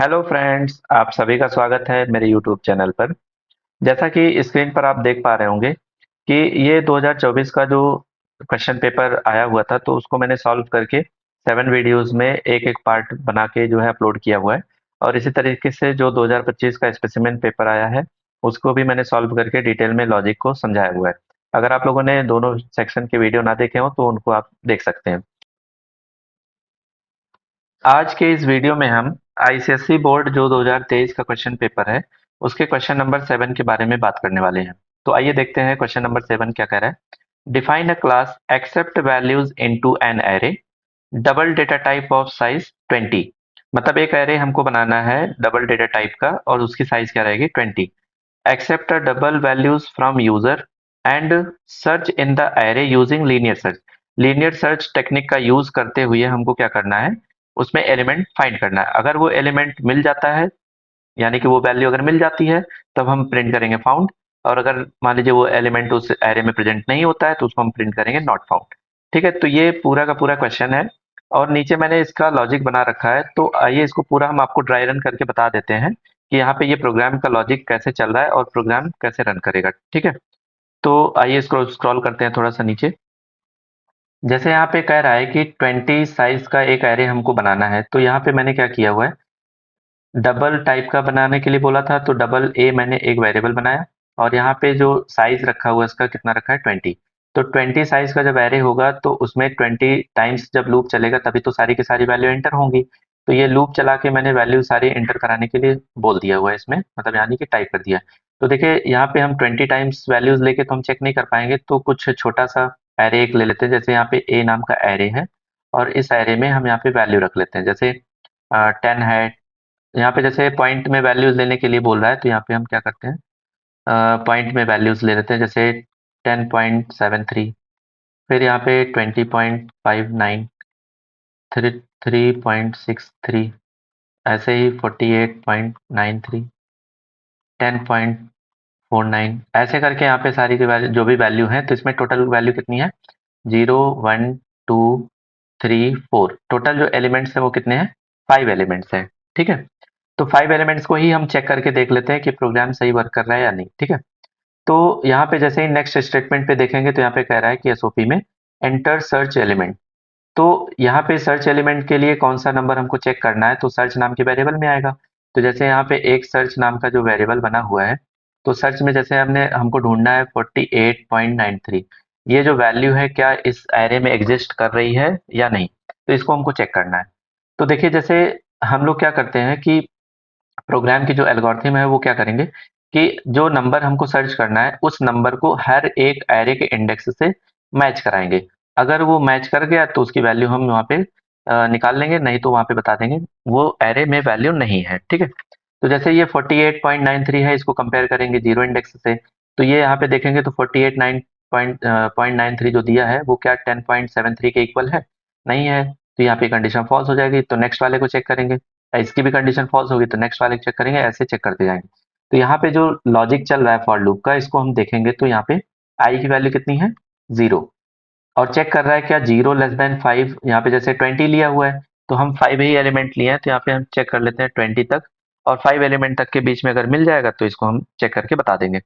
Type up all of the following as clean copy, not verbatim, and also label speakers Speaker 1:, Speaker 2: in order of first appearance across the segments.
Speaker 1: Hello friends, आप सभी का स्वागत है मेरे यूट्यूब चैनल पर। जैसा कि स्क्रीन पर आप देख पा रहे होंगे कि ये 2024 का जो क्वेश्चन पेपर आया हुआ था, तो उसको मैंने सॉल्व करके 7 वीडियोस में एक एक पार्ट बना के जो है अपलोड किया हुआ है। और इसी तरीके से जो 2025 का स्पेसिमेन पेपर आया है, उसको भी मैंने सॉल्व करके डिटेल में लॉजिक को समझाया हुआ है। अगर आप लोगों ने दोनों सेक्शन के वीडियो ना देखे हो तो उनको आप देख सकते हैं। आज के इस वीडियो में हम आईसीएसई बोर्ड जो 2023 का क्वेश्चन पेपर है, उसके क्वेश्चन नंबर 7 के बारे में बात करने वाले हैं। तो आइए देखते हैं क्वेश्चन नंबर 7 क्या कह रहा है। Define a class accept values into an array double data type of size 20। मतलब एक एरे हमको बनाना है डबल डेटा टाइप का और उसकी साइज क्या रहेगी 20। Accept double values from user and search in the array using linear search. Linear search technique का यूज करते हुए हमको क्या करना है, उसमें एलिमेंट फाइंड करना है। अगर वो एलिमेंट मिल जाता है, यानी कि वो वैल्यू अगर मिल जाती है, तब हम प्रिंट करेंगे फाउंड। और अगर मान लीजिए वो एलिमेंट उस एरे में प्रेजेंट नहीं होता है, तो उसको हम प्रिंट करेंगे नॉट फाउंड। ठीक है, तो ये पूरा का पूरा क्वेश्चन है और नीचे मैंने इसका लॉजिक बना रखा है। तो आइए इसको पूरा हम आपको ड्राई रन करके बता देते हैं कि यहाँ पे ये प्रोग्राम का लॉजिक कैसे चल रहा है और प्रोग्राम कैसे रन करेगा। ठीक है, तो आइए इसको स्क्रॉल करते हैं थोड़ा सा नीचे। जैसे यहाँ पे कह रहा है कि 20 साइज का एक एरे हमको बनाना है, तो यहाँ पे मैंने क्या किया हुआ है, डबल टाइप का बनाने के लिए बोला था, तो डबल ए मैंने एक वेरिएबल बनाया और यहाँ पे जो साइज रखा हुआ है इसका कितना रखा है 20। तो 20 साइज का जब एरे होगा तो उसमें 20 टाइम्स जब लूप चलेगा तभी तो सारी की सारी वैल्यू एंटर होंगी। तो ये लूप चला के मैंने वैल्यू सारी एंटर कराने के लिए बोल दिया हुआ है इसमें, मतलब यानी कि टाइप कर दिया। तो देखिए यहाँ पे हम 20 टाइम्स वैल्यूज लेके तो हम चेक नहीं कर पाएंगे, तो कुछ छोटा सा एरे एक ले लेते हैं। जैसे यहाँ पे ए नाम का एरे है और इस एरे में हम यहाँ पे वैल्यू रख लेते हैं। जैसे 10 है। यहाँ पे जैसे पॉइंट में वैल्यूज लेने के लिए बोल रहा है, तो यहाँ पे हम क्या करते हैं, पॉइंट में वैल्यूज ले लेते हैं। जैसे 10.73, फिर यहाँ पे 20.59, 3.63, ऐसे ही 48.93, 10.49, ऐसे करके यहाँ पे सारी की वैल्यू जो भी वैल्यू है, तो इसमें टोटल वैल्यू कितनी है, 0, 1, 2, 3, 4। टोटल जो एलिमेंट्स है वो कितने हैं, 5 एलिमेंट्स हैं। ठीक है, तो 5 एलिमेंट्स को ही हम चेक करके देख लेते हैं कि प्रोग्राम सही वर्क कर रहा है या नहीं। ठीक है, तो यहाँ पे जैसे ही नेक्स्ट स्टेटमेंट पे देखेंगे, तो यहाँ पे कह रहा है कि एसओपी में एंटर सर्च एलिमेंट। तो यहाँ पे सर्च एलिमेंट के लिए कौन सा नंबर हमको चेक करना है, तो सर्च नाम के वेरिएबल में आएगा। तो जैसे यहाँ पे एक सर्च नाम का जो वेरिएबल बना हुआ है, तो सर्च में जैसे हमको ढूंढना है 48.93, ये जो वैल्यू है क्या इस एरे में एग्जिस्ट कर रही है या नहीं, तो इसको हमको चेक करना है। तो देखिए जैसे हम लोग क्या करते हैं कि प्रोग्राम की जो एल्गोरिथम है वो क्या करेंगे कि जो नंबर हमको सर्च करना है उस नंबर को हर एक एरे के इंडेक्स से मैच कराएंगे। अगर वो मैच कर गया तो उसकी वैल्यू हम वहाँ पे निकाल लेंगे, नहीं तो वहाँ पे बता देंगे वो एरे में वैल्यू नहीं है। ठीक है, तो जैसे ये 48.93 है, इसको कंपेयर करेंगे जीरो इंडेक्स से, तो ये यहाँ पे देखेंगे तो 48.93 जो दिया है वो क्या 10.73 के इक्वल है, नहीं है। तो यहाँ पे कंडीशन फॉल्स हो जाएगी, तो नेक्स्ट वाले को चेक करेंगे। इसकी भी कंडीशन फॉल्स होगी तो नेक्स्ट वाले चेक करेंगे, ऐसे चेक करते जाएंगे। तो यहाँ पे जो लॉजिक चल रहा है फॉर लूप का, इसको हम देखेंगे तो यहाँ पे आई की वैल्यू कितनी है, 0। और चेक कर रहा है क्या 0 <5। यहाँ पे जैसे 20 लिया हुआ है, तो हम 5 ही एलिमेंट लिए हैं, तो यहाँ पे हम चेक कर लेते हैं 20 तक। और 5 एलिमेंट तक के बीच में अगर मिल जाएगा तो इसको हम चेक करके बता देंगे।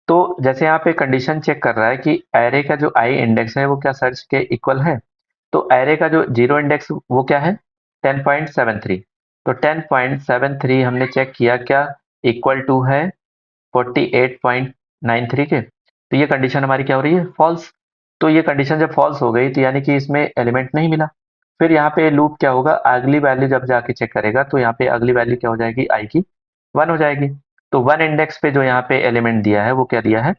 Speaker 1: तो जैसे यहाँ पे कंडीशन चेक कर रहा है कि एरे का जो आई इंडेक्स है वो क्या सर्च के इक्वल है, तो एरे का जो जीरो इंडेक्स वो क्या है 10.73। तो 10.73 हमने चेक किया क्या इक्वल टू है 48.93 के, तो ये कंडीशन हमारी क्या हो रही है, फॉल्स। तो ये कंडीशन जब फॉल्स हो गई तो यानी कि इसमें एलिमेंट नहीं मिला। फिर यहाँ पे लूप क्या होगा, अगली वैल्यू जब जाके चेक करेगा तो यहाँ पे अगली वैल्यू क्या हो जाएगी, आई की 1 हो जाएगी। तो 1 इंडेक्स पे जो यहाँ पे एलिमेंट दिया है वो क्या दिया है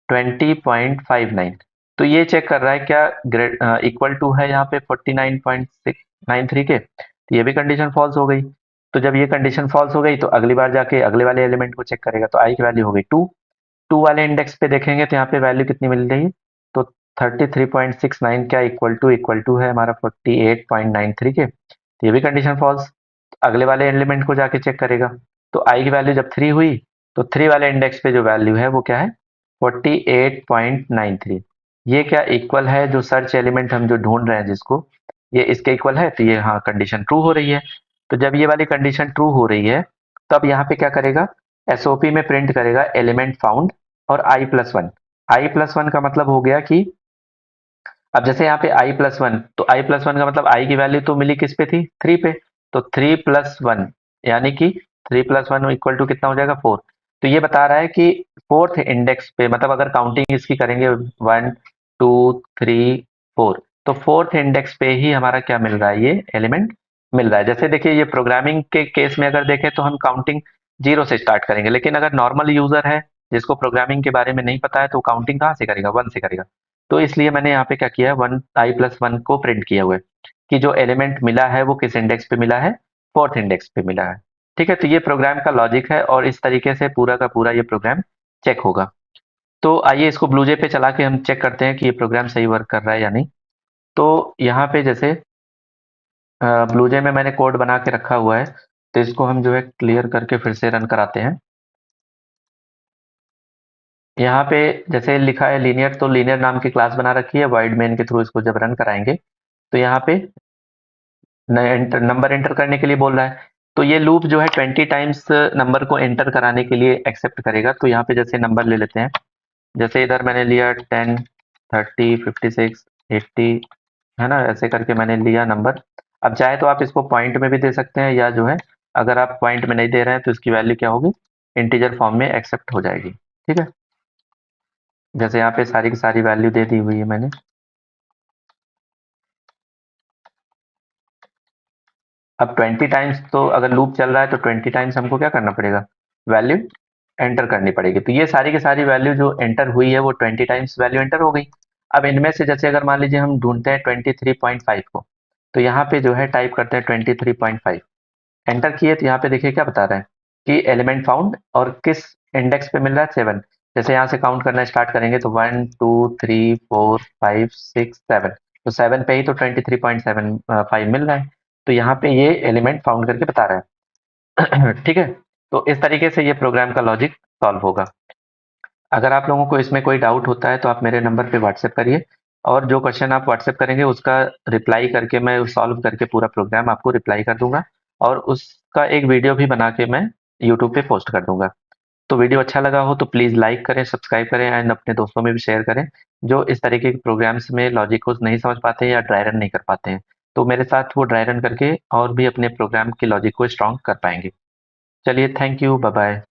Speaker 1: 20.59। तो ये चेक कर रहा है क्या ग्रेड इक्वल टू है यहाँ पे 49.693 के, तो ये भी कंडीशन फॉल्स हो गई। तो जब ये कंडीशन फॉल्स हो गई तो अगली बार जाके अगले वाले एलिमेंट को चेक करेगा, तो आई की वैल्यू हो गई 2। 2 वाले इंडेक्स पे देखेंगे तो यहाँ पे वैल्यू कितनी मिल रही है, तो 33.69 क्या इक्वल टू है हमारा 48.93 के, तो ये भी कंडीशन फॉल्स। अगले वाले एलिमेंट को जाके चेक करेगा, तो आई की वैल्यू जब 3 हुई, तो 3 वाले इंडेक्स पे जो वैल्यू है वो क्या है 48.93। ये क्या इक्वल है जो सर्च एलिमेंट हम जो ढूंढ रहे हैं जिसको, ये इसके इक्वल है, तो ये हाँ कंडीशन ट्रू हो रही है। तो जब ये वाली कंडीशन ट्रू हो रही है, तब यहाँ पे क्या करेगा, एसओपी में प्रिंट करेगा एलिमेंट फाउंड और i+1। i+1 का मतलब हो गया कि अब जैसे यहाँ पे i+1, तो i+1 का मतलब i की वैल्यू तो मिली किस पे थी, 3 पे। तो 3+1 यानी कि 3+1 इक्वल टू कितना हो जाएगा, 4। तो ये बता रहा है कि फोर्थ इंडेक्स पे, मतलब अगर काउंटिंग इसकी करेंगे 1 2 3 4, तो फोर्थ इंडेक्स पे ही हमारा क्या मिल रहा है, ये एलिमेंट मिल रहा है। जैसे देखिए ये प्रोग्रामिंग के केस में अगर देखें तो हम काउंटिंग 0 से स्टार्ट करेंगे, लेकिन अगर नॉर्मल यूजर है जिसको प्रोग्रामिंग के बारे में नहीं पता है, तो काउंटिंग कहाँ से करेगा, 1 से करेगा। तो इसलिए मैंने यहाँ पे क्या किया है, i+1 को प्रिंट किया हुआ है कि जो एलिमेंट मिला है वो किस इंडेक्स पे मिला है, फोर्थ इंडेक्स पे मिला है। ठीक है, तो ये प्रोग्राम का लॉजिक है और इस तरीके से पूरा का पूरा ये प्रोग्राम चेक होगा। तो आइए इसको ब्लूजे पे चला के हम चेक करते हैं कि ये प्रोग्राम सही वर्क कर रहा है या नहीं। तो यहाँ पे जैसे ब्लूजे में मैंने कोड बना के रखा हुआ है, तो इसको हम जो है क्लियर करके फिर से रन कराते हैं। यहाँ पे जैसे लिखा है लीनियर, तो लीनियर नाम की क्लास बना रखी है, वाइड मेन के थ्रू इसको जब रन कराएंगे तो यहाँ पे नंबर एंटर करने के लिए बोल रहा है। तो ये लूप जो है 20 टाइम्स नंबर को एंटर कराने के लिए एक्सेप्ट करेगा। तो यहाँ पे जैसे नंबर ले लेते हैं, जैसे इधर मैंने लिया 10 30 56 80, है ना, ऐसे करके मैंने लिया नंबर। अब चाहे तो आप इसको पॉइंट में भी दे सकते हैं, या जो है अगर आप पॉइंट में नहीं दे रहे हैं तो इसकी वैल्यू क्या होगी, इंटीजर फॉर्म में एक्सेप्ट हो जाएगी। ठीक है, जैसे यहाँ पे सारी की सारी वैल्यू दे दी हुई है मैंने। अब 20 टाइम्स, तो अगर लूप चल रहा है तो 20 टाइम्स हमको क्या करना पड़ेगा, वैल्यू एंटर करनी पड़ेगी। तो ये सारी की सारी वैल्यू जो एंटर हुई है वो 20 टाइम्स वैल्यू एंटर हो गई। अब इनमें से जैसे अगर मान लीजिए हम ढूंढते हैं 23.5 को, तो यहाँ पे जो है टाइप करते हैं 23.5, एंटर किए तो यहाँ पे देखिए क्या बता रहा है कि एलिमेंट फाउंड, और किस इंडेक्स पे मिल रहा है, 7। जैसे यहाँ से काउंट करना स्टार्ट करेंगे तो 1 2 3 4 5 6 7, तो 7 पे ही तो 23.75 मिल रहा है। तो यहाँ पे ये एलिमेंट फाउंड करके बता रहा है। ठीक है, तो इस तरीके से ये प्रोग्राम का लॉजिक सॉल्व होगा। अगर आप लोगों को इसमें कोई डाउट होता है तो आप मेरे नंबर पे व्हाट्सएप करिए, और जो क्वेश्चन आप व्हाट्सएप करेंगे उसका रिप्लाई करके मैं सॉल्व करके पूरा प्रोग्राम आपको रिप्लाई कर दूंगा, और उसका एक वीडियो भी बना के मैं यूट्यूब पे पोस्ट कर दूंगा। तो वीडियो अच्छा लगा हो तो प्लीज़ लाइक करें, सब्सक्राइब करें एंड अपने दोस्तों में भी शेयर करें, जो इस तरीके के प्रोग्राम्स में लॉजिक को नहीं समझ पाते हैं या ड्राई रन नहीं कर पाते हैं। तो मेरे साथ वो ड्राई रन करके और भी अपने प्रोग्राम के लॉजिक को स्ट्रॉन्ग कर पाएंगे। चलिए, थैंक यू, बाय बाय।